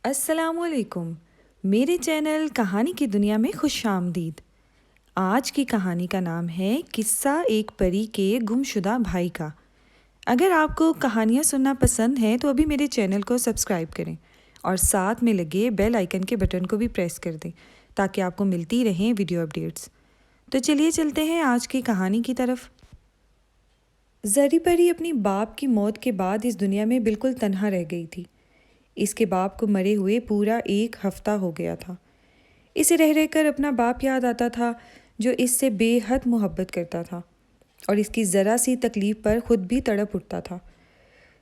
السلام علیکم، میرے چینل کہانی کی دنیا میں خوش آمدید۔ آج کی کہانی کا نام ہے قصہ ایک پری کے گمشدہ بھائی کا۔ اگر آپ کو کہانیاں سننا پسند ہیں تو ابھی میرے چینل کو سبسکرائب کریں اور ساتھ میں لگے بیل آئیکن کے بٹن کو بھی پریس کر دیں تاکہ آپ کو ملتی رہیں ویڈیو اپڈیٹس۔ تو چلیے چلتے ہیں آج کی کہانی کی طرف۔ زری پری اپنی باپ کی موت کے بعد اس دنیا میں بالکل تنہا رہ گئی تھی۔ اس کے باپ کو مرے ہوئے پورا 1 ہفتہ ہو گیا تھا۔ اسے رہ رہ کر اپنا باپ یاد آتا تھا جو اس سے بے حد محبت کرتا تھا اور اس کی ذرا سی تکلیف پر خود بھی تڑپ اٹھتا تھا۔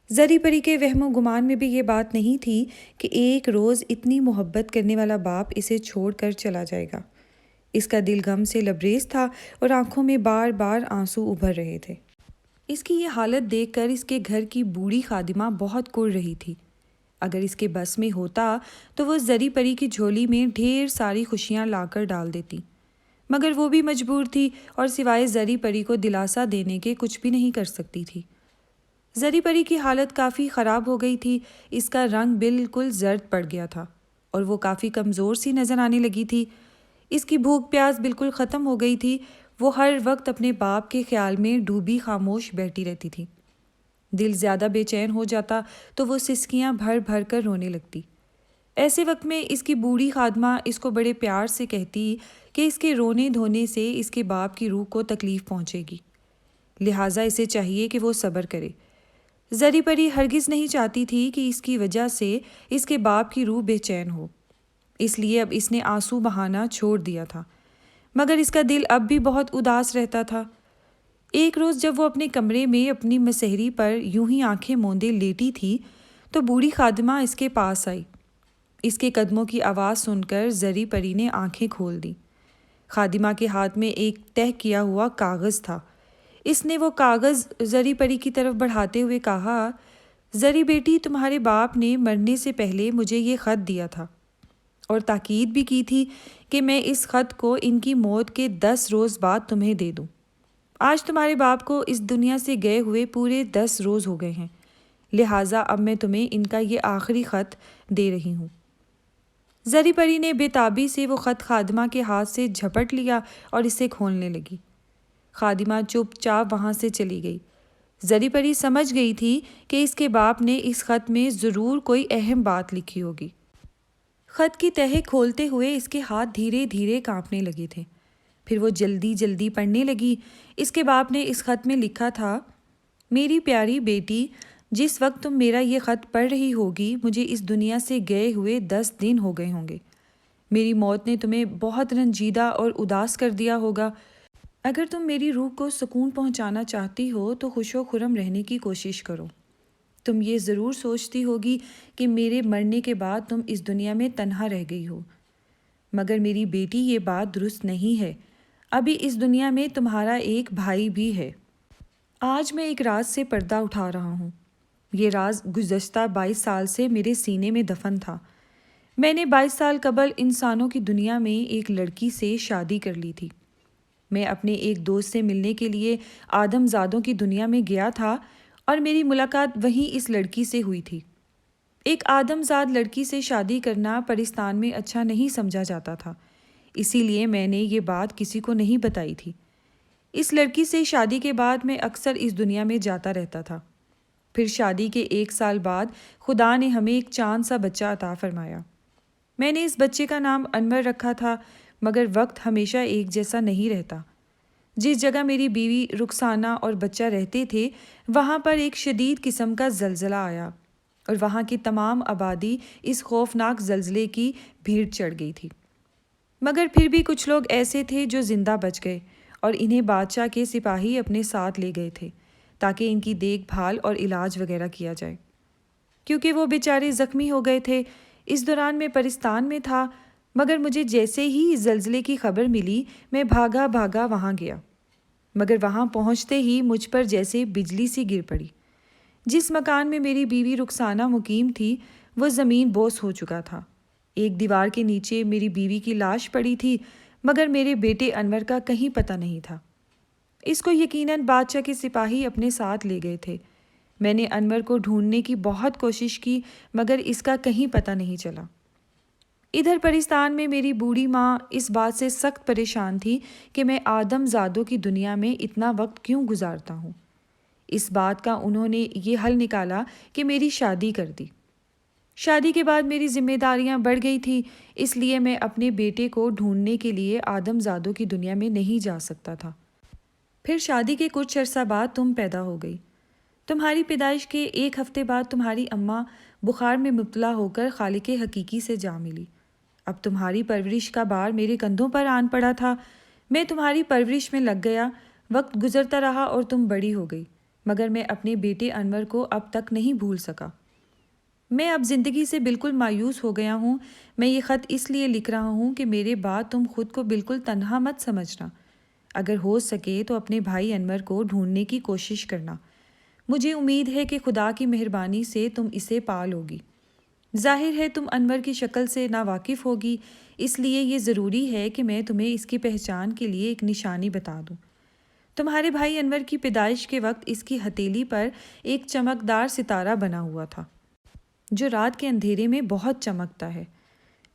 زری پری کے وہم و گمان میں بھی یہ بات نہیں تھی کہ ایک روز اتنی محبت کرنے والا باپ اسے چھوڑ کر چلا جائے گا۔ اس کا دل غم سے لبریز تھا اور آنکھوں میں بار بار آنسو ابھر رہے تھے۔ اس کی یہ حالت دیکھ کر اس کے گھر کی بوڑھی خادمہ بہت کڑ رہی تھی۔ اگر اس کے بس میں ہوتا تو وہ زری پری کی جھولی میں ڈھیر ساری خوشیاں لا کر ڈال دیتی، مگر وہ بھی مجبور تھی اور سوائے زری پری کو دلاسا دینے کے کچھ بھی نہیں کر سکتی تھی۔ زری پری کی حالت کافی خراب ہو گئی تھی۔ اس کا رنگ بالکل زرد پڑ گیا تھا اور وہ کافی کمزور سی نظر آنے لگی تھی۔ اس کی بھوک پیاس بالکل ختم ہو گئی تھی۔ وہ ہر وقت اپنے باپ کے خیال میں ڈوبی خاموش بیٹھی رہتی تھی۔ دل زیادہ بے چین ہو جاتا تو وہ سسکیاں بھر بھر کر رونے لگتی۔ ایسے وقت میں اس کی بوڑھی خادمہ اس کو بڑے پیار سے کہتی کہ اس کے رونے دھونے سے اس کے باپ کی روح کو تکلیف پہنچے گی، لہٰذا اسے چاہیے کہ وہ صبر کرے۔ زری پری ہرگز نہیں چاہتی تھی کہ اس کی وجہ سے اس کے باپ کی روح بے چین ہو، اس لیے اب اس نے آنسو بہانا چھوڑ دیا تھا، مگر اس کا دل اب بھی بہت اداس رہتا تھا۔ ایک روز جب وہ اپنے کمرے میں اپنی مسہری پر یوں ہی آنکھیں موندے لیٹی تھی تو بوڑھی خادمہ اس کے پاس آئی۔ اس کے قدموں کی آواز سن کر زری پری نے آنکھیں کھول دیں۔ خادمہ کے ہاتھ میں ایک تہہ کیا ہوا کاغذ تھا۔ اس نے وہ کاغذ زری پری کی طرف بڑھاتے ہوئے کہا، زری بیٹی، تمہارے باپ نے مرنے سے پہلے مجھے یہ خط دیا تھا اور تاکید بھی کی تھی کہ میں اس خط کو ان کی موت کے 10 روز بعد تمہیں دے دوں۔ آج تمہارے باپ کو اس دنیا سے گئے ہوئے پورے 10 روز ہو گئے ہیں، لہٰذا اب میں تمہیں ان کا یہ آخری خط دے رہی ہوں۔ زری پری نے بے تابی سے وہ خط خادمہ کے ہاتھ سے جھپٹ لیا اور اسے کھولنے لگی۔ خادمہ چپ چاپ وہاں سے چلی گئی۔ زری پری سمجھ گئی تھی کہ اس کے باپ نے اس خط میں ضرور کوئی اہم بات لکھی ہوگی۔ خط کی تہہ کھولتے ہوئے اس کے ہاتھ دھیرے دھیرے کانپنے لگے تھے۔ پھر وہ جلدی جلدی پڑھنے لگی۔ اس کے باپ نے اس خط میں لکھا تھا، میری پیاری بیٹی، جس وقت تم میرا یہ خط پڑھ رہی ہوگی مجھے اس دنیا سے گئے ہوئے 10 دن ہو گئے ہوں گے۔ میری موت نے تمہیں بہت رنجیدہ اور اداس کر دیا ہوگا۔ اگر تم میری روح کو سکون پہنچانا چاہتی ہو تو خوش و خرم رہنے کی کوشش کرو۔ تم یہ ضرور سوچتی ہوگی کہ میرے مرنے کے بعد تم اس دنیا میں تنہا رہ گئی ہو، مگر میری بیٹی یہ بات درست نہیں ہے۔ ابھی اس دنیا میں تمہارا ایک بھائی بھی ہے۔ آج میں ایک راز سے پردہ اٹھا رہا ہوں۔ یہ راز گزشتہ 22 سال سے میرے سینے میں دفن تھا۔ میں نے 22 سال قبل انسانوں کی دنیا میں ایک لڑکی سے شادی کر لی تھی۔ میں اپنے ایک دوست سے ملنے کے لیے آدم زادوں کی دنیا میں گیا تھا اور میری ملاقات وہیں اس لڑکی سے ہوئی تھی۔ ایک آدم زاد لڑکی سے شادی کرنا پرستان میں اچھا نہیں سمجھا جاتا تھا، اسی لیے میں نے یہ بات کسی کو نہیں بتائی تھی۔ اس لڑکی سے شادی کے بعد میں اکثر اس دنیا میں جاتا رہتا تھا۔ پھر شادی کے 1 سال بعد خدا نے ہمیں ایک چاند سا بچہ عطا فرمایا۔ میں نے اس بچے کا نام انور رکھا تھا، مگر وقت ہمیشہ ایک جیسا نہیں رہتا۔ جس جگہ میری بیوی رخسانہ اور بچہ رہتے تھے وہاں پر ایک شدید قسم کا زلزلہ آیا اور وہاں کی تمام آبادی اس خوفناک زلزلے کی بھیڑ چڑھ گئی تھی، مگر پھر بھی کچھ لوگ ایسے تھے جو زندہ بچ گئے اور انہیں بادشاہ کے سپاہی اپنے ساتھ لے گئے تھے تاکہ ان کی دیکھ بھال اور علاج وغیرہ کیا جائے، کیونکہ وہ بیچارے زخمی ہو گئے تھے۔ اس دوران میں پرستان میں تھا، مگر مجھے جیسے ہی اس زلزلے کی خبر ملی میں بھاگا بھاگا وہاں گیا، مگر وہاں پہنچتے ہی مجھ پر جیسے بجلی سی گر پڑی۔ جس مکان میں میری بیوی رخسانہ مقیم تھی وہ زمین بوس ہو چکا تھا۔ ایک دیوار کے نیچے میری بیوی کی لاش پڑی تھی، مگر میرے بیٹے انور کا کہیں پتہ نہیں تھا۔ اس کو یقیناً بادشاہ کے سپاہی اپنے ساتھ لے گئے تھے۔ میں نے انور کو ڈھونڈنے کی بہت کوشش کی مگر اس کا کہیں پتہ نہیں چلا۔ ادھر پرستان میں میری بوڑھی ماں اس بات سے سخت پریشان تھی کہ میں آدم زادوں کی دنیا میں اتنا وقت کیوں گزارتا ہوں۔ اس بات کا انہوں نے یہ حل نکالا کہ میری شادی کر دی۔ شادی کے بعد میری ذمہ داریاں بڑھ گئی تھی، اس لیے میں اپنے بیٹے کو ڈھونڈنے کے لیے آدم زادوں کی دنیا میں نہیں جا سکتا تھا۔ پھر شادی کے کچھ عرصہ بعد تم پیدا ہو گئی۔ تمہاری پیدائش کے 1 ہفتے بعد تمہاری اماں بخار میں مبتلا ہو کر خالق حقیقی سے جا ملی۔ اب تمہاری پرورش کا بار میرے کندھوں پر آن پڑا تھا۔ میں تمہاری پرورش میں لگ گیا، وقت گزرتا رہا اور تم بڑی ہو گئی، مگر میں اپنے بیٹے انور کو اب تک نہیں بھول سکا۔ میں اب زندگی سے بالکل مایوس ہو گیا ہوں۔ میں یہ خط اس لیے لکھ رہا ہوں کہ میرے بعد تم خود کو بالکل تنہا مت سمجھنا۔ اگر ہو سکے تو اپنے بھائی انور کو ڈھونڈنے کی کوشش کرنا۔ مجھے امید ہے کہ خدا کی مہربانی سے تم اسے پا لوگی۔ ظاہر ہے تم انور کی شکل سے ناواقف ہوگی، اس لیے یہ ضروری ہے کہ میں تمہیں اس کی پہچان کے لیے ایک نشانی بتا دوں۔ تمہارے بھائی انور کی پیدائش کے وقت اس کی ہتھیلی پر ایک چمکدار ستارہ بنا ہوا تھا جو رات کے اندھیرے میں بہت چمکتا ہے۔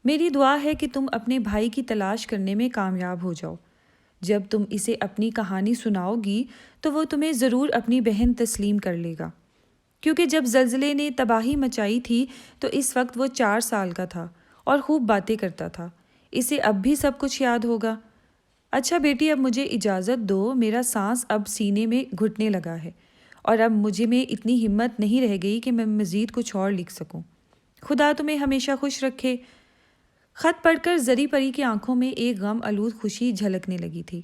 میری دعا ہے کہ تم اپنے بھائی کی تلاش کرنے میں کامیاب ہو جاؤ۔ جب تم اسے اپنی کہانی سناؤ گی تو وہ تمہیں ضرور اپنی بہن تسلیم کر لے گا، کیونکہ جب زلزلے نے تباہی مچائی تھی تو اس وقت وہ 4 سال کا تھا اور خوب باتیں کرتا تھا۔ اسے اب بھی سب کچھ یاد ہوگا۔ اچھا بیٹی، اب مجھے اجازت دو، میرا سانس اب سینے میں گھٹنے لگا ہے اور اب مجھے میں اتنی ہمت نہیں رہ گئی کہ میں مزید کچھ اور لکھ سکوں۔ خدا تمہیں ہمیشہ خوش رکھے۔ خط پڑھ کر زری پری کی آنکھوں میں ایک غم آلود خوشی جھلکنے لگی تھی۔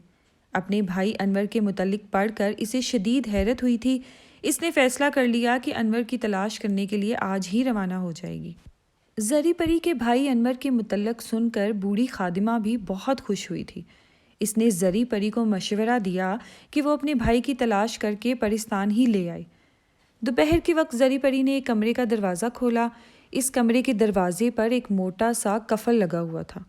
اپنے بھائی انور کے متعلق پڑھ کر اسے شدید حیرت ہوئی تھی۔ اس نے فیصلہ کر لیا کہ انور کی تلاش کرنے کے لیے آج ہی روانہ ہو جائے گی۔ زری پری کے بھائی انور کے متعلق سن کر بوڑھی خادمہ بھی بہت خوش ہوئی تھی۔ اس نے زری پری کو مشورہ دیا کہ وہ اپنے بھائی کی تلاش کر کے پرستان ہی لے آئے۔ دوپہر کے وقت زری پری نے ایک کمرے کا دروازہ کھولا۔ اس کمرے کے دروازے پر ایک موٹا سا کفل لگا ہوا تھا۔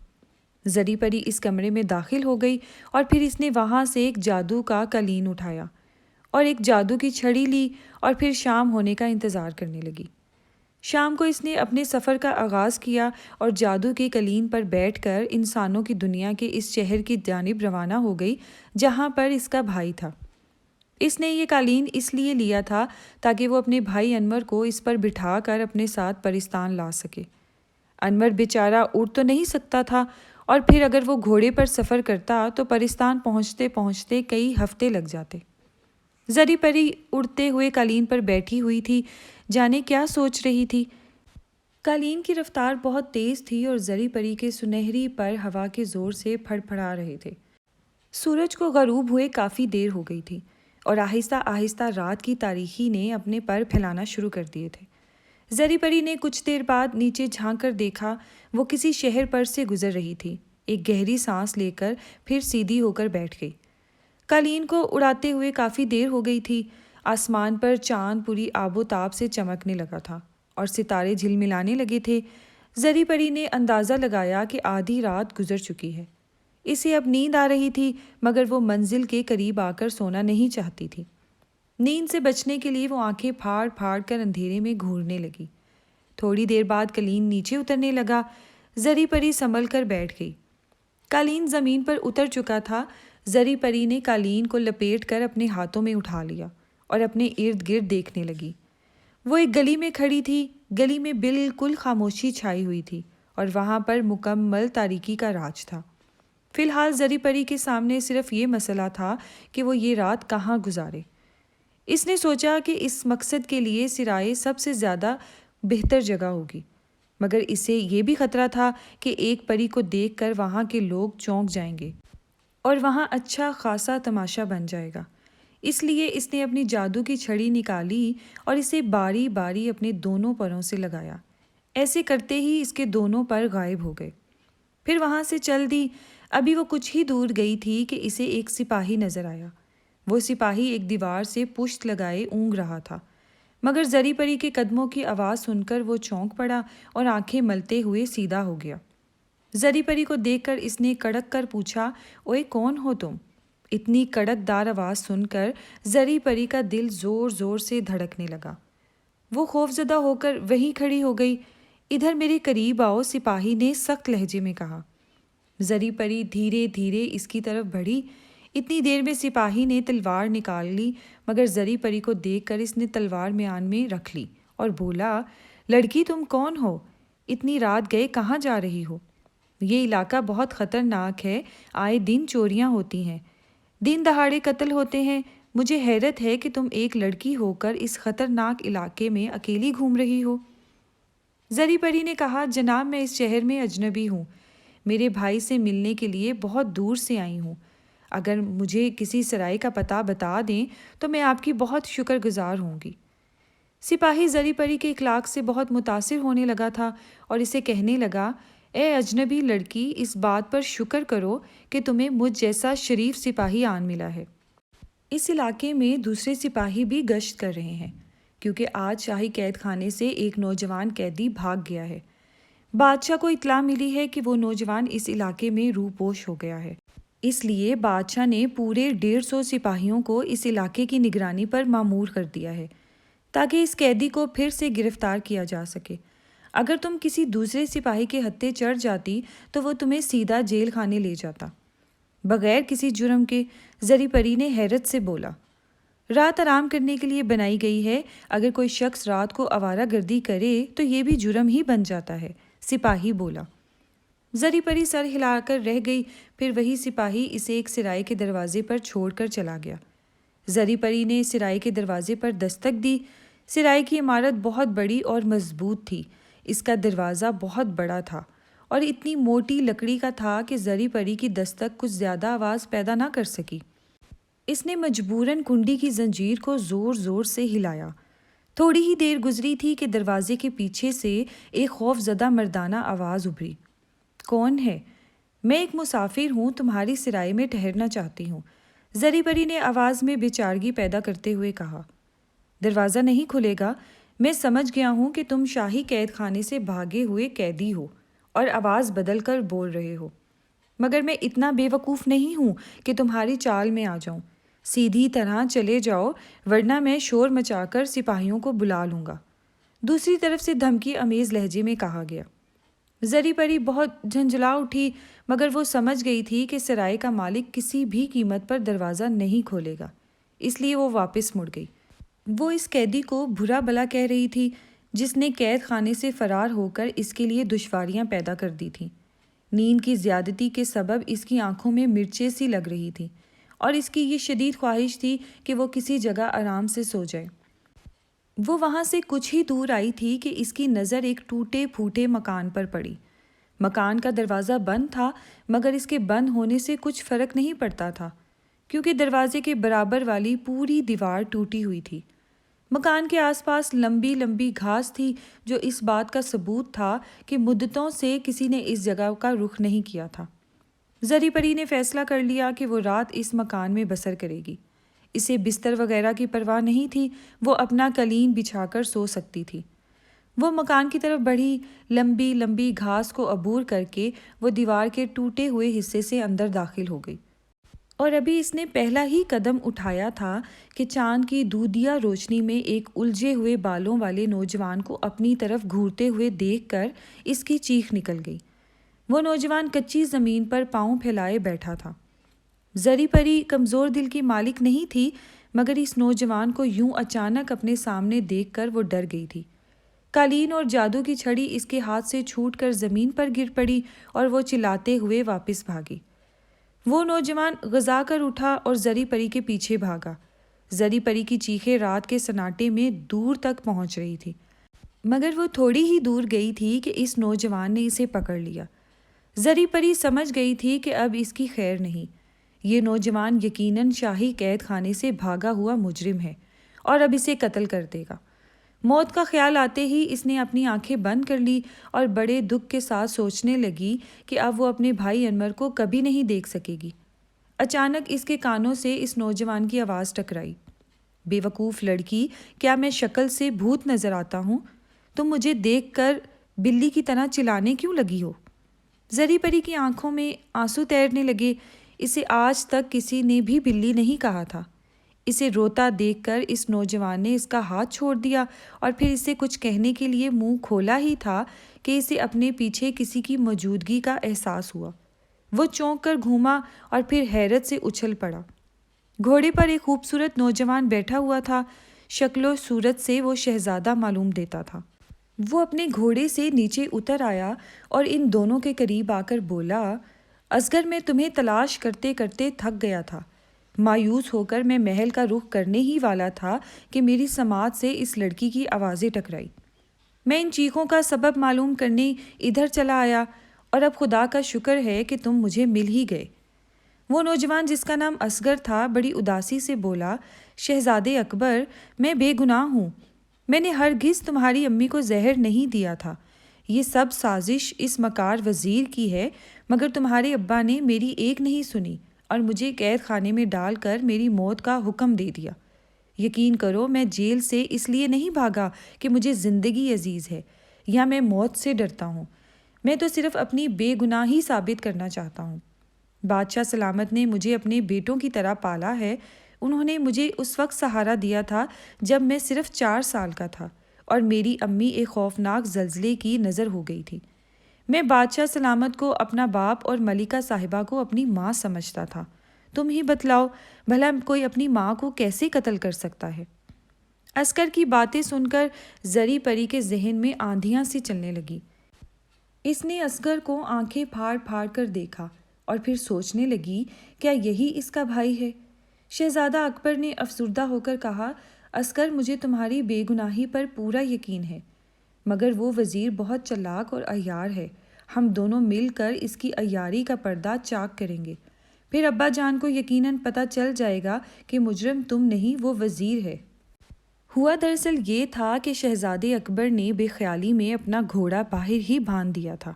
زری پری اس کمرے میں داخل ہو گئی اور پھر اس نے وہاں سے ایک جادو کا قالین اٹھایا اور ایک جادو کی چھڑی لی اور پھر شام ہونے کا انتظار کرنے لگی۔ شام کو اس نے اپنے سفر کا آغاز کیا اور جادو کے قالین پر بیٹھ کر انسانوں کی دنیا کے اس شہر کی جانب روانہ ہو گئی جہاں پر اس کا بھائی تھا۔ اس نے یہ قالین اس لیے لیا تھا تاکہ وہ اپنے بھائی انور کو اس پر بٹھا کر اپنے ساتھ پرستان لا سکے۔ انور بیچارہ اڑ تو نہیں سکتا تھا اور پھر اگر وہ گھوڑے پر سفر کرتا تو پرستان پہنچتے پہنچتے کئی ہفتے لگ جاتے۔ زری پری اڑتے ہوئے قالین پر بیٹھی ہوئی تھی، جانے کیا سوچ رہی تھی۔ قالین کی رفتار بہت تیز تھی اور زری پری کے سنہری پر ہوا کے زور سے پھڑ پھڑا رہے تھے۔ سورج کو غروب ہوئے کافی دیر ہو گئی تھی اور آہستہ آہستہ رات کی تاریکی نے اپنے پر پھیلانا شروع کر دیے تھے۔ زری پری نے کچھ دیر بعد نیچے جھانک کر دیکھا، وہ کسی شہر پر سے گزر رہی تھی۔ ایک گہری سانس لے کر پھر سیدھی ہو کر بیٹھ گئی۔ قالین کو اڑاتے ہوئے کافی دیر ہو گئی تھی۔ آسمان پر چاند پوری آب و تاب سے چمکنے لگا تھا اور ستارے جھلملانے لگے تھے۔ زری پری نے اندازہ لگایا کہ آدھی رات گزر چکی ہے۔ اسے اب نیند آ رہی تھی مگر وہ منزل کے قریب آ کر سونا نہیں چاہتی تھی۔ نیند سے بچنے کے لیے وہ آنکھیں پھاڑ پھاڑ کر اندھیرے میں گھورنے لگی۔ تھوڑی دیر بعد قالین نیچے اترنے لگا۔ زری پری سنبھل کر بیٹھ گئی۔ قالین زمین پر اتر چکا تھا۔ زری پری نے قالین کو لپیٹ کر اپنے ہاتھوں میں اٹھا لیا اور اپنے ارد گرد دیکھنے لگی۔ وہ ایک گلی میں کھڑی تھی۔ گلی میں بالکل خاموشی چھائی ہوئی تھی اور وہاں پر مکمل تاریکی کا راج تھا۔ فی الحال زری پری کے سامنے صرف یہ مسئلہ تھا کہ وہ یہ رات کہاں گزارے۔ اس نے سوچا کہ اس مقصد کے لیے سرائے سب سے زیادہ بہتر جگہ ہوگی، مگر اسے یہ بھی خطرہ تھا کہ ایک پری کو دیکھ کر وہاں کے لوگ چونک جائیں گے اور وہاں اچھا خاصا تماشا بن جائے گا۔ اس لیے اس نے اپنی جادو کی چھڑی نکالی اور اسے باری باری اپنے دونوں پروں سے لگایا۔ ایسے کرتے ہی اس کے دونوں پر غائب ہو گئے۔ پھر وہاں سے چل دی۔ ابھی وہ کچھ ہی دور گئی تھی کہ اسے ایک سپاہی نظر آیا۔ وہ سپاہی ایک دیوار سے پشت لگائے اونگ رہا تھا، مگر زری پری کے قدموں کی آواز سن کر وہ چونک پڑا اور آنکھیں ملتے ہوئے سیدھا ہو گیا۔ زری پری کو دیکھ کر اس نے کڑک کر پوچھا، اوئے کون ہو تم؟ اتنی کڑک دار آواز سن کر زری پری کا دل زور زور سے دھڑکنے لگا۔ وہ خوفزدہ ہو کر وہیں کھڑی ہو گئی۔ ادھر میرے قریب آؤ، سپاہی نے سخت لہجے میں کہا۔ زری پری دھیرے دھیرے اس کی طرف بڑھی۔ اتنی دیر میں سپاہی نے تلوار نکال لی، مگر زری پری کو دیکھ کر اس نے تلوار میان میں رکھ لی اور بولا، لڑکی تم کون ہو؟ اتنی رات گئے کہاں جا رہی ہو؟ یہ علاقہ بہت خطرناک ہے، آئے دن چوریاں ہوتی ہیں، دن دہاڑے قتل ہوتے ہیں۔ مجھے حیرت ہے کہ تم ایک لڑکی ہو کر اس خطرناک علاقے میں اکیلی گھوم رہی ہو۔ زری پری نے کہا، جناب میں اس شہر میں اجنبی ہوں، میرے بھائی سے ملنے کے لیے بہت دور سے آئی ہوں۔ اگر مجھے کسی سرائے کا پتہ بتا دیں تو میں آپ کی بہت شکر گزار ہوں گی۔ سپاہی زری پری کے اخلاق سے بہت متاثر ہونے لگا تھا اور اسے کہنے لگا، اے اجنبی لڑکی، اس بات پر شکر کرو کہ تمہیں مجھ جیسا شریف سپاہی آن ملا ہے۔ اس علاقے میں دوسرے سپاہی بھی گشت کر رہے ہیں، کیونکہ آج شاہی قید خانے سے ایک نوجوان قیدی بھاگ گیا ہے۔ بادشاہ کو اطلاع ملی ہے کہ وہ نوجوان اس علاقے میں روپوش ہو گیا ہے۔ اس لیے بادشاہ نے پورے 150 سپاہیوں کو اس علاقے کی نگرانی پر مامور کر دیا ہے، تاکہ اس قیدی کو پھر سے گرفتار کیا جا سکے۔ اگر تم کسی دوسرے سپاہی کے ہتھے چڑھ جاتی تو وہ تمہیں سیدھا جیل خانے لے جاتا، بغیر کسی جرم کے۔ زری پری نے حیرت سے بولا، رات آرام کرنے کے لیے بنائی گئی ہے، اگر کوئی شخص رات کو آوارہ گردی کرے تو یہ بھی جرم ہی بن جاتا ہے، سپاہی بولا۔ زری پری سر ہلا کر رہ گئی، پھر وہی سپاہی اسے ایک سرائے کے دروازے پر چھوڑ کر چلا گیا۔ زری پری نے سرائے کے دروازے پر دستک دی۔ سرائے کی عمارت بہت بڑی اور مضبوط تھی، اس کا دروازہ بہت بڑا تھا اور اتنی موٹی لکڑی کا تھا کہ زری پری کی دستک کچھ زیادہ آواز پیدا نہ کر سکی۔ اس نے مجبوراً کنڈی کی زنجیر کو زور زور سے ہلایا۔ تھوڑی ہی دیر گزری تھی کہ دروازے کے پیچھے سے ایک خوف زدہ مردانہ آواز ابھری، کون ہے؟ میں ایک مسافر ہوں، تمہاری سرائے میں ٹھہرنا چاہتی ہوں، زری پری نے آواز میں بے چارگی پیدا کرتے ہوئے کہا۔ دروازہ نہیں کھلے گا، میں سمجھ گیا ہوں کہ تم شاہی قید خانے سے بھاگے ہوئے قیدی ہو اور آواز بدل کر بول رہے ہو، مگر میں اتنا بے وقوف نہیں ہوں کہ تمہاری چال میں آ جاؤں۔ سیدھی طرح چلے جاؤ، ورنہ میں شور مچا کر سپاہیوں کو بلا لوں گا، دوسری طرف سے دھمکی امیز لہجے میں کہا گیا۔ زری پری بہت جھنجھلا اٹھی، مگر وہ سمجھ گئی تھی کہ سرائے کا مالک کسی بھی قیمت پر دروازہ نہیں کھولے گا، اس لیے وہ واپس مڑ گئی۔ وہ اس قیدی کو برا بلا کہہ رہی تھی جس نے قید خانے سے فرار ہو کر اس کے لیے دشواریاں پیدا کر دی تھیں۔ نیند کی زیادتی کے سبب اس کی آنکھوں میں مرچیں سی لگ رہی تھیں اور اس کی یہ شدید خواہش تھی کہ وہ کسی جگہ آرام سے سو جائے۔ وہ وہاں سے کچھ ہی دور آئی تھی کہ اس کی نظر ایک ٹوٹے پھوٹے مکان پر پڑی۔ مکان کا دروازہ بند تھا، مگر اس کے بند ہونے سے کچھ فرق نہیں پڑتا تھا، کیونکہ دروازے کے برابر والی پوری دیوار ٹوٹی ہوئی تھی۔ مکان کے آس پاس لمبی لمبی گھاس تھی، جو اس بات کا ثبوت تھا کہ مدتوں سے کسی نے اس جگہ کا رخ نہیں کیا تھا۔ زری پری نے فیصلہ کر لیا کہ وہ رات اس مکان میں بسر کرے گی۔ اسے بستر وغیرہ کی پرواہ نہیں تھی، وہ اپنا قالین بچھا کر سو سکتی تھی۔ وہ مکان کی طرف بڑھی، لمبی لمبی گھاس کو عبور کر کے وہ دیوار کے ٹوٹے ہوئے حصے سے اندر داخل ہو گئی، اور ابھی اس نے پہلا ہی قدم اٹھایا تھا کہ چاند کی دودھیا روشنی میں ایک الجھے ہوئے بالوں والے نوجوان کو اپنی طرف گھورتے ہوئے دیکھ کر اس کی چیخ نکل گئی۔ وہ نوجوان کچی زمین پر پاؤں پھیلائے بیٹھا تھا۔ زری پری کمزور دل کی مالک نہیں تھی، مگر اس نوجوان کو یوں اچانک اپنے سامنے دیکھ کر وہ ڈر گئی تھی۔ قالین اور جادو کی چھڑی اس کے ہاتھ سے چھوٹ کر زمین پر گر پڑی اور وہ چلاتے ہوئے واپس بھاگی۔ وہ نوجوان غذا کر اٹھا اور زری پری کے پیچھے بھاگا۔ زری پری کی چیخیں رات کے سناٹے میں دور تک پہنچ رہی تھی، مگر وہ تھوڑی ہی دور گئی تھی کہ اس نوجوان نے اسے پکڑ لیا۔ زری پری سمجھ گئی تھی کہ اب اس کی خیر نہیں۔ یہ نوجوان یقیناً شاہی قید خانے سے بھاگا ہوا مجرم ہے اور اب اسے قتل کر دے گا۔ موت کا خیال آتے ہی اس نے اپنی آنکھیں بند کر لی اور بڑے دکھ کے ساتھ سوچنے لگی کہ اب وہ اپنے بھائی انور کو کبھی نہیں دیکھ سکے گی۔ اچانک اس کے کانوں سے اس نوجوان کی آواز ٹکرائی، بے وقوف لڑکی، کیا میں شکل سے بھوت نظر آتا ہوں؟ تم مجھے دیکھ کر بلی کی طرح چلانے کیوں لگی ہو؟ زری پری کی آنکھوں میں آنسو تیرنے لگے۔ اسے آج تک کسی نے بھی بلی نہیں کہا تھا۔ اسے روتا دیکھ کر اس نوجوان نے اس کا ہاتھ چھوڑ دیا اور پھر اسے کچھ کہنے کے لیے منہ کھولا ہی تھا کہ اسے اپنے پیچھے کسی کی موجودگی کا احساس ہوا۔ وہ چونک کر گھوما اور پھر حیرت سے اچھل پڑا۔ گھوڑے پر ایک خوبصورت نوجوان بیٹھا ہوا تھا۔ شکل و صورت سے وہ شہزادہ معلوم دیتا تھا۔ وہ اپنے گھوڑے سے نیچے اتر آیا اور ان دونوں کے قریب آ کر بولا، اصغر میں تمہیں تلاش کرتے کرتے تھک گیا تھا۔ مایوس ہو کر میں محل کا رخ کرنے ہی والا تھا کہ میری سماعت سے اس لڑکی کی آوازیں ٹکرائی۔ میں ان چیخوں کا سبب معلوم کرنے ادھر چلا آیا اور اب خدا کا شکر ہے کہ تم مجھے مل ہی گئے۔ وہ نوجوان جس کا نام اصغر تھا بڑی اداسی سے بولا، شہزادے اکبر، میں بے گناہ ہوں۔ میں نے ہرگز تمہاری امی کو زہر نہیں دیا تھا۔ یہ سب سازش اس مکار وزیر کی ہے، مگر تمہارے ابا نے میری ایک نہیں سنی اور مجھے قید خانے میں ڈال کر میری موت کا حکم دے دیا۔ یقین کرو میں جیل سے اس لیے نہیں بھاگا کہ مجھے زندگی عزیز ہے یا میں موت سے ڈرتا ہوں۔ میں تو صرف اپنی بے گناہی ثابت کرنا چاہتا ہوں۔ بادشاہ سلامت نے مجھے اپنے بیٹوں کی طرح پالا ہے۔ انہوں نے مجھے اس وقت سہارا دیا تھا جب میں صرف 4 سال کا تھا اور میری امی ایک خوفناک زلزلے کی نظر ہو گئی تھی۔ میں بادشاہ سلامت کو اپنا باپ اور ملکہ صاحبہ کو اپنی ماں سمجھتا تھا۔ تم ہی بتلاؤ بھلا کوئی اپنی ماں کو کیسے قتل کر سکتا ہے؟ عسکر کی باتیں سن کر زری پری کے ذہن میں آندھیاں سی چلنے لگی۔ اس نے اصغر کو آنکھیں پھاڑ پھاڑ کر دیکھا اور پھر سوچنے لگی، کیا یہی اس کا بھائی ہے؟ شہزادہ اکبر نے افسردہ ہو کر کہا، اصغر مجھے تمہاری بے گناہی پر پورا یقین ہے، مگر وہ وزیر بہت چلاک اور عیار ہے۔ ہم دونوں مل کر اس کی عیاری کا پردہ چاک کریں گے، پھر ابا جان کو یقیناً پتہ چل جائے گا کہ مجرم تم نہیں وہ وزیر ہے۔ ہوا دراصل یہ تھا کہ شہزادے اکبر نے بے خیالی میں اپنا گھوڑا باہر ہی باندھ دیا تھا۔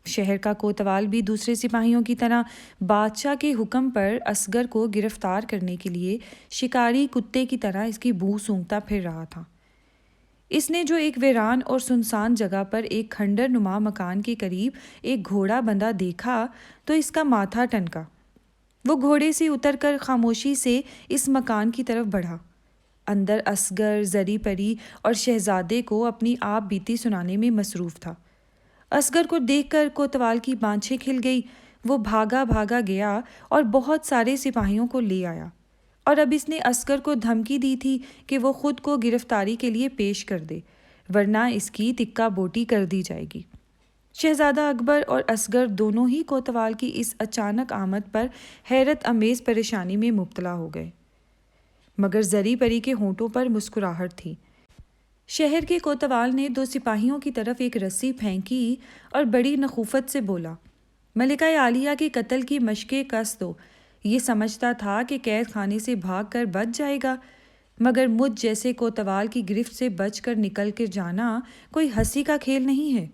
شہر کا کوتوال بھی دوسرے سپاہیوں کی طرح بادشاہ کے حکم پر اصغر کو گرفتار کرنے کے لیے شکاری کتے کی طرح اس کی بو سونگھتا پھر رہا تھا۔ اس نے جو ایک ویران اور سنسان جگہ پر ایک کھنڈر نما مکان کے قریب ایک گھوڑا بندھا دیکھا تو اس کا ماتھا ٹنکا۔ وہ گھوڑے سے اتر کر خاموشی سے اس مکان کی طرف بڑھا۔ اندر اصغر، زری پری اور شہزادے کو اپنی آپ بیتی سنانے میں مصروف تھا۔ اصغر کو دیکھ کر کوتوال کی بانچھیں کھل گئی۔ وہ بھاگا بھاگا گیا اور بہت سارے سپاہیوں کو لے آیا، اور اب اس نے اصغر کو دھمکی دی تھی کہ وہ خود کو گرفتاری کے لیے پیش کر دے، ورنہ اس کی تکہ بوٹی کر دی جائے گی۔ شہزادہ اکبر اور اصغر دونوں ہی کوتوال کی اس اچانک آمد پر حیرت امیز پریشانی میں مبتلا ہو گئے، مگر زری پری کے ہونٹوں پر مسکراہٹ تھی۔ شہر کے کوتوال نے 2 سپاہیوں کی طرف ایک رسی پھینکی اور بڑی نخوفت سے بولا، ملکہ عالیہ کے قتل کی مشقیں کس دو۔ یہ سمجھتا تھا کہ قید خانے سے بھاگ کر بچ جائے گا، مگر مجھ جیسے کوتوال کی گرفت سے بچ کر نکل کر جانا کوئی ہنسی کا کھیل نہیں ہے۔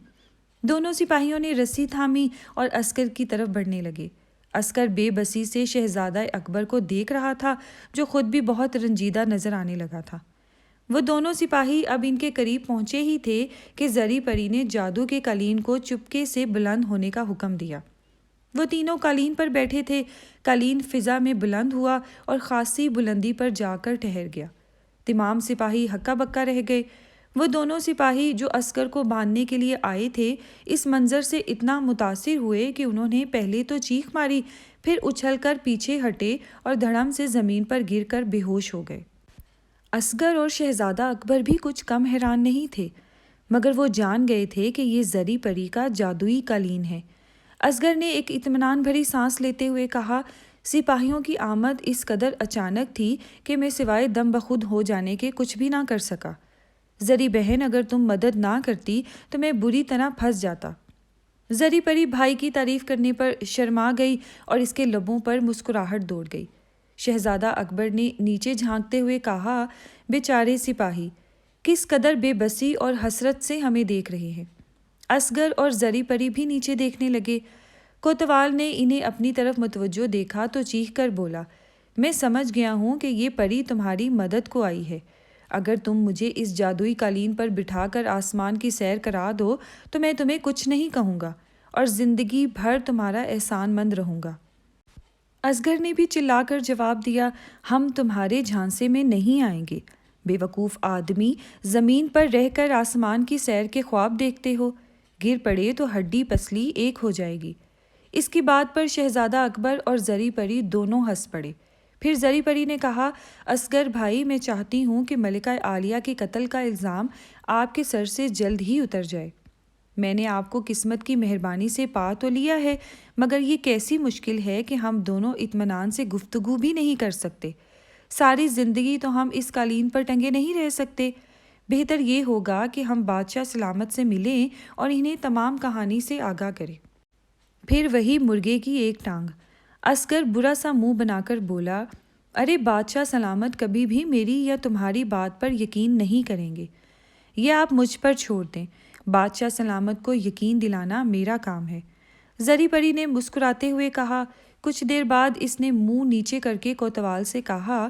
دونوں سپاہیوں نے رسی تھامی اور عسکر کی طرف بڑھنے لگے۔ عسکر بے بسی سے شہزادہ اکبر کو دیکھ رہا تھا، جو خود بھی بہت رنجیدہ نظر آنے لگا تھا۔ وہ دونوں سپاہی اب ان کے قریب پہنچے ہی تھے کہ زری پری نے جادو کے قالین کو چپکے سے بلند ہونے کا حکم دیا۔ وہ تینوں قالین پر بیٹھے تھے۔ قالین فضا میں بلند ہوا اور خاصی بلندی پر جا کر ٹھہر گیا۔ تمام سپاہی ہکا بکا رہ گئے۔ وہ دونوں سپاہی جو عسکر کو باندھنے کے لیے آئے تھے اس منظر سے اتنا متاثر ہوئے کہ انہوں نے پہلے تو چیخ ماری، پھر اچھل کر پیچھے ہٹے اور دھڑم سے زمین پر گر کر بے ہوش ہو گئے۔ اصغر اور شہزادہ اکبر بھی کچھ کم حیران نہیں تھے، مگر وہ جان گئے تھے کہ یہ زری پری کا جادوئی قالین ہے۔ اصغر نے ایک اطمینان بھری سانس لیتے ہوئے کہا، سپاہیوں کی آمد اس قدر اچانک تھی کہ میں سوائے دم بخود ہو جانے کے کچھ بھی نہ کر سکا۔ زری بہن، اگر تم مدد نہ کرتی تو میں بری طرح پھنس جاتا۔ زری پری بھائی کی تعریف کرنے پر شرما گئی اور اس کے لبوں پر مسکراہٹ دوڑ گئی۔ شہزادہ اکبر نے نیچے جھانکتے ہوئے کہا، بیچارے سپاہی کس قدر بے بسی اور حسرت سے ہمیں دیکھ رہے ہیں۔ اصغر اور زری پری بھی نیچے دیکھنے لگے۔ کوتوال نے انہیں اپنی طرف متوجہ دیکھا تو چیخ کر بولا، میں سمجھ گیا ہوں کہ یہ پری تمہاری مدد کو آئی ہے۔ اگر تم مجھے اس جادوئی قالین پر بٹھا کر آسمان کی سیر کرا دو تو میں تمہیں کچھ نہیں کہوں گا اور زندگی بھر تمہارا احسان مند رہوں گا۔ اصغر نے بھی چلا کر جواب دیا، ہم تمہارے جھانسے میں نہیں آئیں گے۔ بے وقوف آدمی، زمین پر رہ کر آسمان کی سیر کے خواب دیکھتے ہو؟ گر پڑے تو ہڈی پسلی ایک ہو جائے گی۔ اس کی بات پر شہزادہ اکبر اور زری پری دونوں ہنس پڑے۔ پھر زری پری نے کہا، اصغر بھائی، میں چاہتی ہوں کہ ملکہ عالیہ کے قتل کا الزام آپ کے سر سے جلد ہی اتر جائے۔ میں نے آپ کو قسمت کی مہربانی سے پا تو لیا ہے، مگر یہ کیسی مشکل ہے کہ ہم دونوں اطمینان سے گفتگو بھی نہیں کر سکتے۔ ساری زندگی تو ہم اس قالین پر ٹنگے نہیں رہ سکتے۔ بہتر یہ ہوگا کہ ہم بادشاہ سلامت سے ملیں اور انہیں تمام کہانی سے آگاہ کریں۔ پھر وہی مرغے کی ایک ٹانگ۔ اصغر برا سا منہ بنا کر بولا، ارے بادشاہ سلامت کبھی بھی میری یا تمہاری بات پر یقین نہیں کریں گے۔ یہ آپ مجھ پر چھوڑ دیں، بادشاہ سلامت کو یقین دلانا میرا کام ہے۔ زری پری نے مسکراتے ہوئے کہا۔ کچھ دیر بعد اس نے منہ نیچے کر کے کوتوال سے کہا،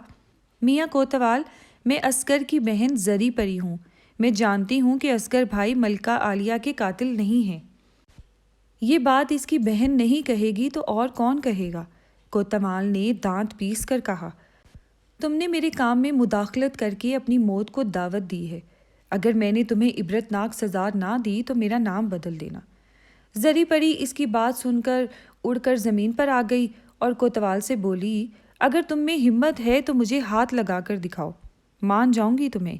میاں کوتوال، میں اصغر کی بہن زری پری ہوں۔ میں جانتی ہوں کہ اصغر بھائی ملکہ عالیہ کے قاتل نہیں ہیں۔ یہ بات اس کی بہن نہیں کہے گی تو اور کون کہے گا؟ کوتوال نے دانت پیس کر کہا، تم نے میرے کام میں مداخلت کر کے اپنی موت کو دعوت دی ہے۔ اگر میں نے تمہیں عبرتناک سزا نہ دی تو میرا نام بدل دینا۔ زری پری اس کی بات سن کر اڑ کر زمین پر آ گئی اور کوتوال سے بولی، اگر تم میں ہمت ہے تو مجھے ہاتھ لگا کر دکھاؤ، مان جاؤں گی تمہیں۔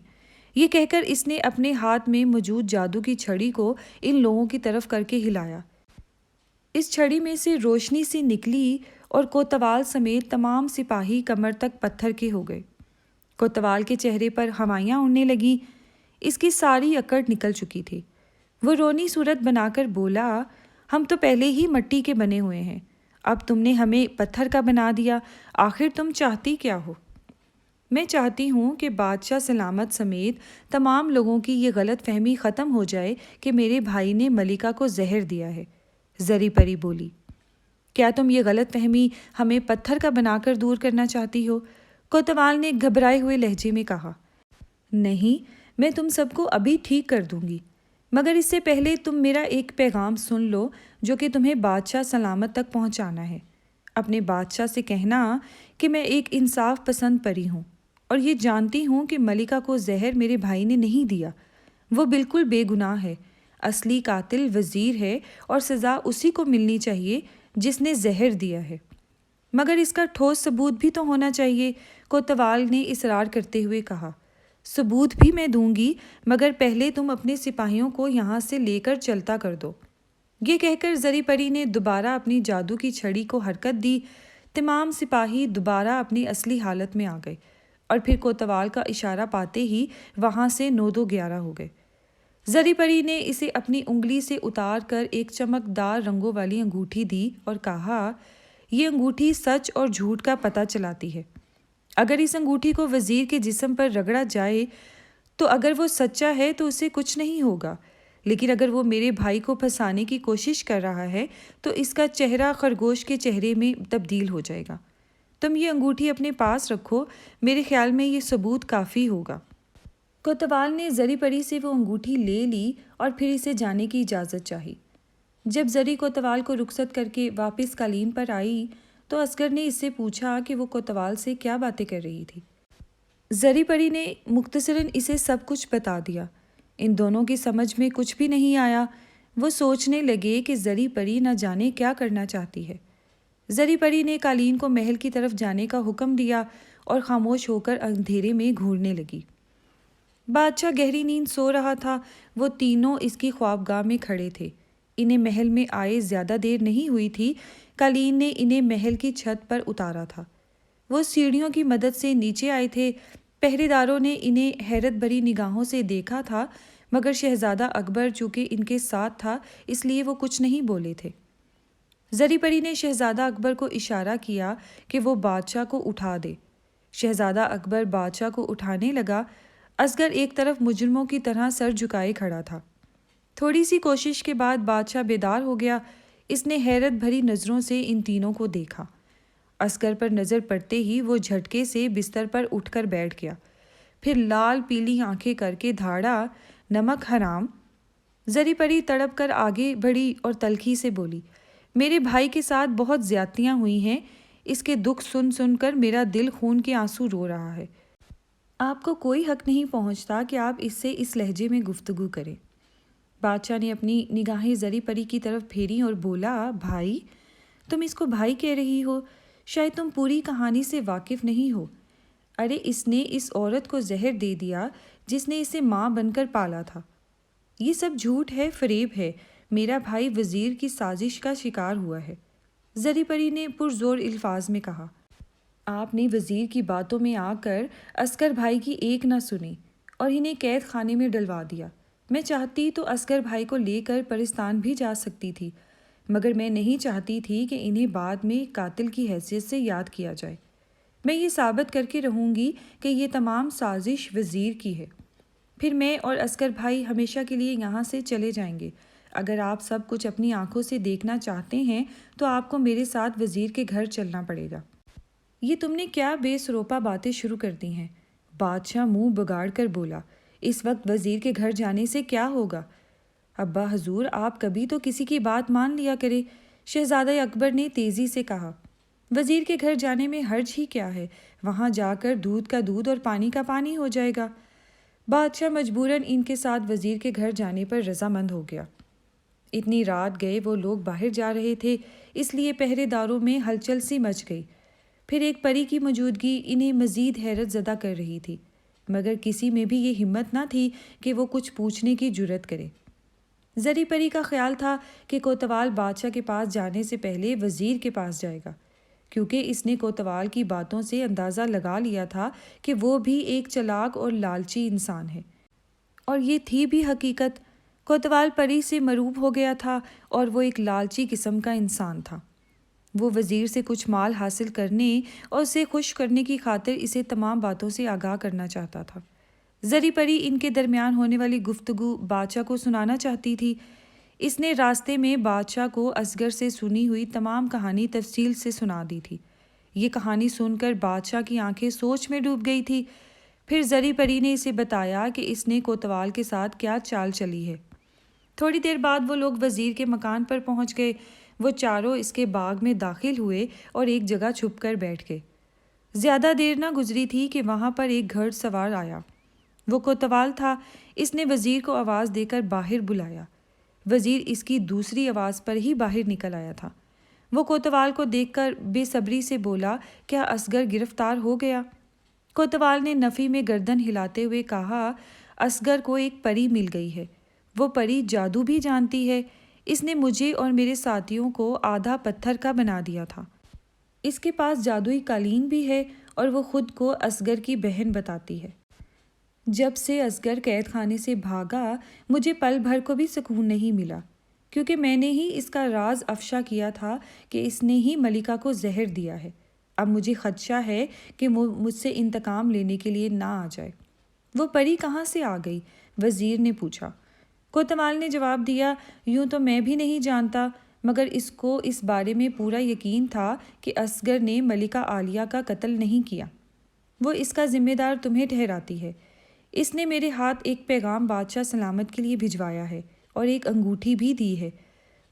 یہ کہہ کر اس نے اپنے ہاتھ میں موجود جادو کی چھڑی کو ان لوگوں کی طرف کر کے ہلایا۔ اس چھڑی میں سے روشنی سی نکلی اور کوتوال سمیت تمام سپاہی کمر تک پتھر کے ہو گئے۔ کوتوال کے چہرے پر ہوائیاں اڑنے لگیں، اس کی ساری اکڑ نکل چکی تھی۔ وہ رونی صورت بنا کر بولا، ہم تو پہلے ہی مٹی کے بنے ہوئے ہیں، اب تم نے ہمیں پتھر کا بنا دیا، آخر تم چاہتی کیا ہو؟ میں چاہتی ہوں کہ بادشاہ سلامت سمیت تمام لوگوں کی یہ غلط فہمی ختم ہو جائے کہ میرے بھائی نے ملکہ کو زہر دیا ہے۔ زری پری بولی، کیا تم یہ غلط فہمی ہمیں پتھر کا بنا کر دور کرنا چاہتی ہو؟ کوتوال نے گھبرائے ہوئے لہجے میں کہا، نہیں، میں تم سب کو ابھی ٹھیک کر دوں گی، مگر اس سے پہلے تم میرا ایک پیغام سن لو جو کہ تمہیں بادشاہ سلامت تک پہنچانا ہے۔ اپنے بادشاہ سے کہنا کہ میں ایک انصاف پسند پری ہوں اور یہ جانتی ہوں کہ ملکہ کو زہر میرے بھائی نے نہیں دیا، وہ بالکل بے گناہ ہے۔ اصلی قاتل وزیر ہے اور سزا اسی کو ملنی چاہیے جس نے زہر دیا ہے، مگر اس کا ٹھوس ثبوت بھی تو ہونا چاہیے، کوتوال نے اصرار کرتے ہوئے کہا۔ ثبوت بھی میں دوں گی، مگر پہلے تم اپنے سپاہیوں کو یہاں سے لے کر چلتا کر دو۔ یہ کہہ کر زری پری نے دوبارہ اپنی جادو کی چھڑی کو حرکت دی۔ تمام سپاہی دوبارہ اپنی اصلی حالت میں آ گئے اور پھر کوتوال کا اشارہ پاتے ہی وہاں سے 9-11 ہو گئے۔ زری پری نے اسے اپنی انگلی سے اتار کر ایک چمکدار رنگوں والی انگوٹھی دی اور کہا، یہ انگوٹھی سچ اور جھوٹ کا پتہ چلاتی ہے۔ اگر اس انگوٹھی کو وزیر کے جسم پر رگڑا جائے تو اگر وہ سچا ہے تو اسے کچھ نہیں ہوگا، لیکن اگر وہ میرے بھائی کو پھنسانے کی کوشش کر رہا ہے تو اس کا چہرہ خرگوش کے چہرے میں تبدیل ہو جائے گا۔ تم یہ انگوٹھی اپنے پاس رکھو، میرے خیال میں یہ ثبوت کافی ہوگا۔ کوتوال نے زری پری سے وہ انگوٹھی لے لی اور پھر اسے جانے کی اجازت چاہی۔ جب زری کوتوال کو رخصت کر کے واپس قالین پر آئی تو اصغر نے اس سے پوچھا کہ وہ کوتوال سے کیا باتیں کر رہی تھی۔ زری پری نے مختصراً اسے سب کچھ بتا دیا۔ ان دونوں کی سمجھ میں کچھ بھی نہیں آیا۔ وہ سوچنے لگے کہ زری پری نہ جانے کیا کرنا چاہتی ہے۔ زری پری نے قالین کو محل کی طرف جانے کا حکم دیا اور خاموش ہو کر اندھیرے میں گھورنے لگی۔ بادشاہ گہری نیند سو رہا تھا، وہ تینوں اس کی خوابگاہ میں کھڑے تھے۔ انہیں محل میں آئے زیادہ دیر نہیں ہوئی تھی، قالین نے انہیں محل کی چھت پر اتارا تھا۔ وہ سیڑھیوں کی مدد سے نیچے آئے تھے۔ پہرے داروں نے انہیں حیرت بھری نگاہوں سے دیکھا تھا، مگر شہزادہ اکبر چونکہ ان کے ساتھ تھا اس لیے وہ کچھ نہیں بولے تھے۔ زری پری نے شہزادہ اکبر کو اشارہ کیا کہ وہ بادشاہ کو اٹھا دے۔ شہزادہ اکبر بادشاہ کو اٹھانے لگا۔ اصغر ایک طرف مجرموں کی طرح سر جھکائے کھڑا تھا۔ تھوڑی سی کوشش کے بعد بادشاہ بیدار ہو گیا۔ اس نے حیرت بھری نظروں سے ان تینوں کو دیکھا۔ اصغر پر نظر پڑتے ہی وہ جھٹکے سے بستر پر اٹھ کر بیٹھ گیا، پھر لال پیلی آنکھیں کر کے دھاڑا، نمک حرام۔ زری پری تڑپ کر آگے بڑھی اور تلخی سے بولی، میرے بھائی کے ساتھ بہت زیادتیاں ہوئی ہیں، اس کے دکھ سن سن کر میرا دل خون کے آنسو رو رہا ہے۔ آپ کو کوئی حق نہیں پہنچتا کہ آپ اس سے اس لہجے میں گفتگو کریں۔ بادشاہ نے اپنی نگاہیں زری پری کی طرف پھیری اور بولا، بھائی، تم اس کو بھائی کہہ رہی ہو؟ شاید تم پوری کہانی سے واقف نہیں ہو۔ ارے اس نے اس عورت کو زہر دے دیا جس نے اسے ماں بن کر پالا تھا۔ یہ سب جھوٹ ہے، فریب ہے۔ میرا بھائی وزیر کی سازش کا شکار ہوا ہے۔ زری پری نے پرزور الفاظ میں کہا۔ آپ نے وزیر کی باتوں میں آ کر عسکر بھائی کی ایک نہ سنی اور انہیں قید خانے میں ڈلوا دیا۔ میں چاہتی تو عسکر بھائی کو لے کر پرستان بھی جا سکتی تھی، مگر میں نہیں چاہتی تھی کہ انہیں بعد میں قاتل کی حیثیت سے یاد کیا جائے۔ میں یہ ثابت کر کے رہوں گی کہ یہ تمام سازش وزیر کی ہے۔ پھر میں اور عسکر بھائی ہمیشہ کے لیے یہاں سے چلے جائیں گے۔ اگر آپ سب کچھ اپنی آنکھوں سے دیکھنا چاہتے ہیں تو آپ کو میرے ساتھ وزیر کے گھر چلنا پڑے گا۔ یہ تم نے کیا بے سروپا باتیں شروع کر دی ہیں؟ بادشاہ منہ بگاڑ کر بولا۔ اس وقت وزیر کے گھر جانے سے کیا ہوگا؟ ابا حضور، آپ کبھی تو کسی کی بات مان لیا کرے، شہزادہ اکبر نے تیزی سے کہا۔ وزیر کے گھر جانے میں حرج ہی کیا ہے؟ وہاں جا کر دودھ کا دودھ اور پانی کا پانی ہو جائے گا۔ بادشاہ مجبوراً ان کے ساتھ وزیر کے گھر جانے پر رضامند ہو گیا۔ اتنی رات گئے وہ لوگ باہر جا رہے تھے، اس لیے پہرے داروں میں ہلچل سی مچ گئی۔ پھر ایک پری کی موجودگی انہیں مزید حیرت زدہ کر رہی تھی، مگر کسی میں بھی یہ ہمت نہ تھی کہ وہ کچھ پوچھنے کی جرت کرے۔ زری پری کا خیال تھا کہ کوتوال بادشاہ کے پاس جانے سے پہلے وزیر کے پاس جائے گا، کیونکہ اس نے کوتوال کی باتوں سے اندازہ لگا لیا تھا کہ وہ بھی ایک چلاک اور لالچی انسان ہے۔ اور یہ تھی بھی حقیقت۔ کوتوال پری سے مروب ہو گیا تھا اور وہ ایک لالچی قسم کا انسان تھا۔ وہ وزیر سے کچھ مال حاصل کرنے اور اسے خوش کرنے کی خاطر اسے تمام باتوں سے آگاہ کرنا چاہتا تھا۔ زری پری ان کے درمیان ہونے والی گفتگو بادشاہ کو سنانا چاہتی تھی۔ اس نے راستے میں بادشاہ کو اصغر سے سنی ہوئی تمام کہانی تفصیل سے سنا دی تھی۔ یہ کہانی سن کر بادشاہ کی آنکھیں سوچ میں ڈوب گئی تھی۔ پھر زری پری نے اسے بتایا کہ اس نے کوتوال کے ساتھ کیا چال چلی ہے۔ تھوڑی دیر بعد وہ لوگ وزیر کے مکان پر پہنچ گئے۔ وہ چاروں اس کے باغ میں داخل ہوئے اور ایک جگہ چھپ کر بیٹھ گئے۔ زیادہ دیر نہ گزری تھی کہ وہاں پر ایک گھڑ سوار آیا۔ وہ کوتوال تھا۔ اس نے وزیر کو آواز دے کر باہر بلایا۔ وزیر اس کی دوسری آواز پر ہی باہر نکل آیا تھا۔ وہ کوتوال کو دیکھ کر بے صبری سے بولا، کیا اصغر گرفتار ہو گیا؟ کوتوال نے نفی میں گردن ہلاتے ہوئے کہا، اصغر کو ایک پری مل گئی ہے۔ وہ پری جادو بھی جانتی ہے۔ اس نے مجھے اور میرے ساتھیوں کو آدھا پتھر کا بنا دیا تھا۔ اس کے پاس جادوئی قالین بھی ہے اور وہ خود کو اصغر کی بہن بتاتی ہے۔ جب سے اصغر قید خانے سے بھاگا، مجھے پل بھر کو بھی سکون نہیں ملا، کیونکہ میں نے ہی اس کا راز افشا کیا تھا کہ اس نے ہی ملکہ کو زہر دیا ہے۔ اب مجھے خدشہ ہے کہ مجھ سے انتقام لینے کے لیے نہ آ جائے۔ وہ پری کہاں سے آ گئی؟ وزیر نے پوچھا۔ کوتوال نے جواب دیا، یوں تو میں بھی نہیں جانتا، مگر اس کو اس بارے میں پورا یقین تھا کہ اصغر نے ملکہ عالیہ کا قتل نہیں کیا۔ وہ اس کا ذمہ دار تمہیں ٹھہراتی ہے۔ اس نے میرے ہاتھ ایک پیغام بادشاہ سلامت کے لیے بھجوایا ہے اور ایک انگوٹھی بھی دی ہے۔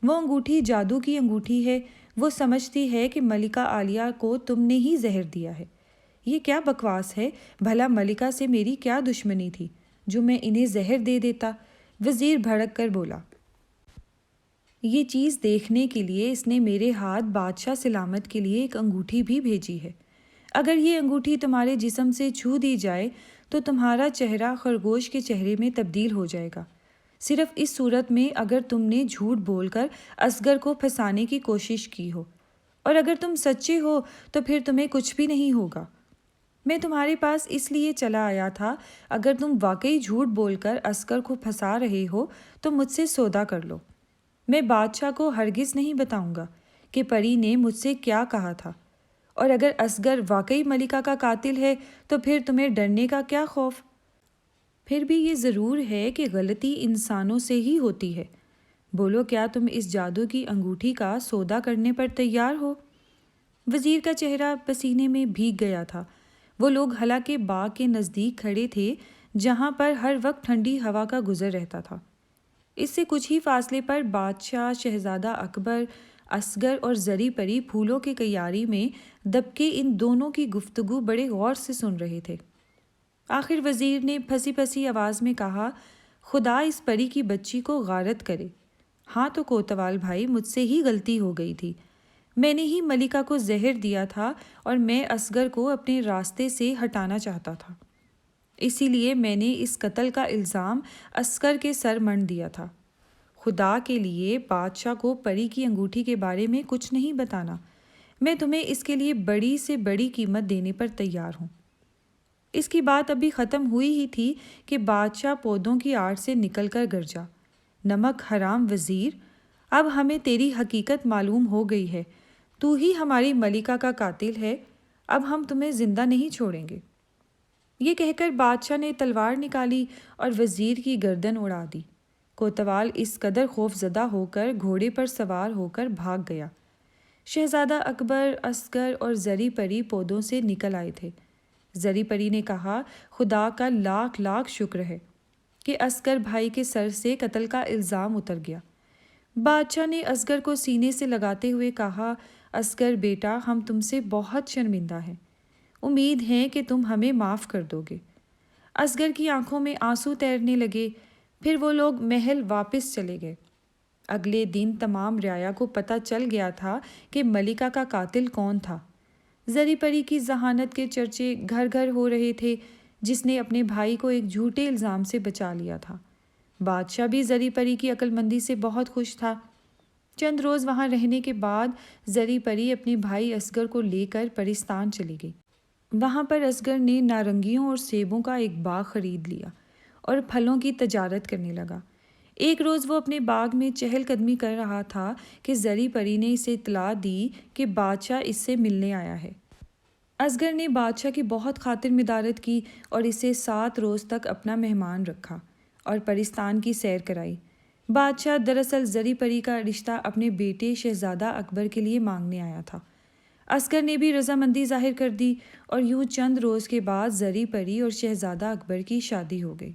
وہ انگوٹھی جادو کی انگوٹھی ہے۔ وہ سمجھتی ہے کہ ملکہ عالیہ کو تم نے ہی زہر دیا ہے۔ یہ کیا بکواس ہے؟ بھلا ملکہ سے میری کیا دشمنی تھی جو میں انہیں زہر دے دیتا؟ وزیر بھڑک کر بولا۔ یہ چیز دیکھنے کے لیے اس نے میرے ہاتھ بادشاہ سلامت کے لیے ایک انگوٹھی بھی بھیجی ہے۔ اگر یہ انگوٹھی تمہارے جسم سے چھو دی جائے تو تمہارا چہرہ خرگوش کے چہرے میں تبدیل ہو جائے گا، صرف اس صورت میں اگر تم نے جھوٹ بول کر اصغر کو پھنسانے کی کوشش کی ہو، اور اگر تم سچے ہو تو پھر تمہیں کچھ بھی نہیں ہوگا۔ میں تمہارے پاس اس لیے چلا آیا تھا، اگر تم واقعی جھوٹ بول کر اصغر کو پھنسا رہے ہو تو مجھ سے سودا کر لو۔ میں بادشاہ کو ہرگز نہیں بتاؤں گا کہ پری نے مجھ سے کیا کہا تھا، اور اگر اصغر واقعی ملکہ کا قاتل ہے تو پھر تمہیں ڈرنے کا کیا خوف؟ پھر بھی یہ ضرور ہے کہ غلطی انسانوں سے ہی ہوتی ہے۔ بولو، کیا تم اس جادو کی انگوٹھی کا سودا کرنے پر تیار ہو؟ وزیر کا چہرہ پسینے میں بھیگ گیا تھا۔ وہ لوگ حلقہ کے باغ کے نزدیک کھڑے تھے، جہاں پر ہر وقت ٹھنڈی ہوا کا گزر رہتا تھا۔ اس سے کچھ ہی فاصلے پر بادشاہ، شہزادہ اکبر، اصغر اور زری پری پھولوں کی کیاری میں دب کے ان دونوں کی گفتگو بڑے غور سے سن رہے تھے۔ آخر وزیر نے پھنسی پھنسی آواز میں کہا، خدا اس پری کی بچی کو غارت کرے۔ ہاں تو کوتوال بھائی، مجھ سے ہی غلطی ہو گئی تھی۔ میں نے ہی ملکہ کو زہر دیا تھا اور میں اصغر کو اپنے راستے سے ہٹانا چاہتا تھا۔ اسی لیے میں نے اس قتل کا الزام اصغر کے سر منڈ دیا تھا۔ خدا کے لیے بادشاہ کو پری کی انگوٹھی کے بارے میں کچھ نہیں بتانا۔ میں تمہیں اس کے لیے بڑی سے بڑی قیمت دینے پر تیار ہوں۔ اس کی بات ابھی ختم ہوئی ہی تھی کہ بادشاہ پودوں کی آڑ سے نکل کر گرجا، نمک حرام وزیر، اب ہمیں تیری حقیقت معلوم ہو گئی ہے۔ تو ہی ہماری ملکہ کا قاتل ہے، اب ہم تمہیں زندہ نہیں چھوڑیں گے۔ یہ کہہ کر بادشاہ نے تلوار نکالی اور وزیر کی گردن اڑا دی۔ کوتوال اس قدر خوف زدہ ہو کر گھوڑے پر سوار ہو کر بھاگ گیا۔ شہزادہ اکبر، اصغر اور زری پری پودوں سے نکل آئے تھے۔ زری پری نے کہا، خدا کا لاکھ لاکھ شکر ہے کہ اصغر بھائی کے سر سے قتل کا الزام اتر گیا۔ بادشاہ نے اصغر کو سینے سے لگاتے ہوئے کہا، اصغر بیٹا، ہم تم سے بہت شرمندہ ہیں، امید ہے کہ تم ہمیں معاف کر دو گے۔ اصغر کی آنکھوں میں آنسو تیرنے لگے۔ پھر وہ لوگ محل واپس چلے گئے۔ اگلے دن تمام رعایا کو پتہ چل گیا تھا کہ ملکہ کا قاتل کون تھا۔ زری پری کی ذہانت کے چرچے گھر گھر ہو رہے تھے، جس نے اپنے بھائی کو ایک جھوٹے الزام سے بچا لیا تھا۔ بادشاہ بھی زری پری کی عقل مندی سے بہت خوش تھا۔ چند روز وہاں رہنے کے بعد زری پری اپنے بھائی اصغر کو لے کر پرستان چلی گئی۔ وہاں پر اصغر نے نارنگیوں اور سیبوں کا ایک باغ خرید لیا اور پھلوں کی تجارت کرنے لگا۔ ایک روز وہ اپنے باغ میں چہل قدمی کر رہا تھا کہ زری پری نے اسے اطلاع دی کہ بادشاہ اس سے ملنے آیا ہے۔ اصغر نے بادشاہ کی بہت خاطر مدارت کی اور اسے 7 روز تک اپنا مہمان رکھا اور پرستان کی سیر کرائی۔ بادشاہ دراصل زری پری کا رشتہ اپنے بیٹے شہزادہ اکبر کے لیے مانگنے آیا تھا۔ اصغر نے بھی رضامندی ظاہر کر دی اور یوں چند روز کے بعد زری پری اور شہزادہ اکبر کی شادی ہو گئی۔